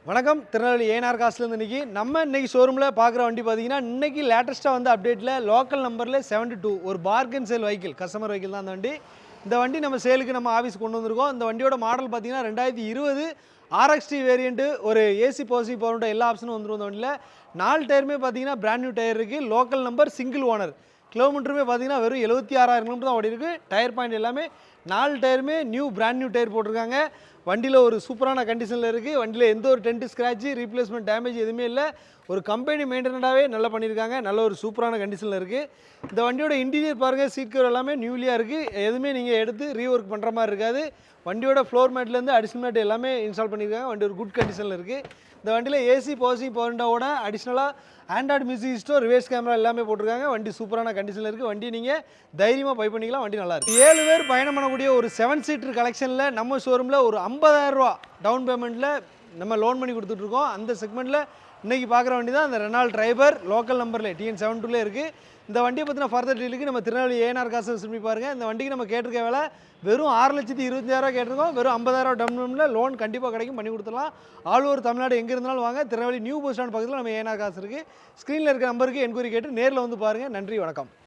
வணக்கம் திருநெல்வேலி ஏஆர் காசுலேருந்து இன்றைக்கி ஷோரூமில் பார்க்குற வண்டி பார்த்தீங்கன்னா இன்றைக்கி லேட்டஸ்ட்டாக வந்து அப்டேட்டில் லோக்கல் நம்பரில் 72 ஒரு bargain sale vehicle customer vehicle தான் இந்த வண்டி நம்ம சேலுக்கு நம்ம ஆஃபீஸ் கொண்டு வந்திருக்கோம். இந்த வண்டியோட மாடல் பார்த்தீங்கன்னா 2020 RXT வேரியண்ட்டு ஒரு ஏசி பாசிட்டிவ் பவர்ன்ற எல்லா ஆப்ஷனும் வந்துடும். இந்த வண்டியில் 4 டயருமே பார்த்தீங்கன்னா பிராண்ட் நியூ டயர் இருக்குது. Local number single owner. கிலோமீட்டருமே பார்த்தீங்கன்னா வெறும் 76,000 கிலோமீட்டர் தான் ஓடி இருக்குது. டயர் பாயிண்ட் எல்லாமே 4 டயருமே பிராண்ட் நியூ டயர் போட்டிருக்காங்க. வண்டியில் ஒரு சூப்பரான கண்டிஷனில் இருக்குது. வண்டியில் எந்த ஒரு டென்ட் ஸ்க்ராட்சு ரீப்ளேஸ்மெண்ட் டேமேஜ் எதுவுமே இல்லை. ஒரு கம்பெனி மெயின்டெனடாகவே நல்லா பண்ணியிருக்காங்க. நல்ல ஒரு சூப்பரான கண்டிஷனில் இருக்குது. இந்த வண்டியோட இன்டீரியர் பாருங்கள், சீட் கவர் எல்லாமே நியூலியாக இருக்குது. எதுவுமே நீங்கள் எடுத்து ரீஒர்க் பண்ணுற மாதிரி இருக்காது. வண்டியோட ஃப்ளோர் மேட்லேருந்து அடிஷனல் மேட் எல்லாமே இன்ஸ்டால் பண்ணியிருக்காங்க. வண்டி ஒரு குட் கண்டிஷனில் இருக்குது. இந்த வண்டியில் ஏசி பாசிங் பவர்ண்டாவோட அடிஷ்னலாக Android music system reverse camera எல்லாமே போட்டிருக்காங்க. வண்டி சூப்பரான கண்டிஷனில் இருக்குது. வண்டி நீங்கள் தைரியமாக பை பண்ணிக்கலாம். வண்டி நல்லா இருக்குது. 7 பேர் பயணம் பண்ணக்கூடிய ஒரு 7 சீட்டர் கலெக்ஷனில் நம்ம ஷோரூமில் ஒரு 50,000 டவுன் பேமெண்ட்டில் நம்ம லோன் பண்ணி கொடுத்துட்ருக்கோம். அந்த செக்மெண்ட்டில் இன்றைக்கி பார்க்குற வண்டி தான் அந்த ரெனால்ட் ட்ரைவர் லோக்கல் நம்பரில் TN72 இருக்குது. இந்த வண்டியை பற்றின ஃபர்தர் டீலுக்கு நம்ம திருநெல்வேலி ஏஆர் காசு திரும்பி பாருங்கள். இந்த வண்டிக்கு நம்ம கேட்டிருக்க வேலை வெறும் 6,25,000 கேட்டிருக்கோம். வெறும் 50,000 டவுன் பேமெண்ட்டில் லோன் கண்டிப்பாக கிடைக்கும், பண்ணி கொடுத்துடலாம். ஆல் ஓவர் தமிழ்நாடு எங்கே இருந்தாலும் வாங்க. திருநெல்வேலி நியூ பஸ் ஸ்டாண்ட் பக்கத்தில் நம்ம ஏஆர் காசு இருக்குது. ஸ்க்ரீனில் இருக்க நம்பருக்கு என்கொயரி கேட்டு நேரில் வந்து பாருங்கள். நன்றி, வணக்கம்.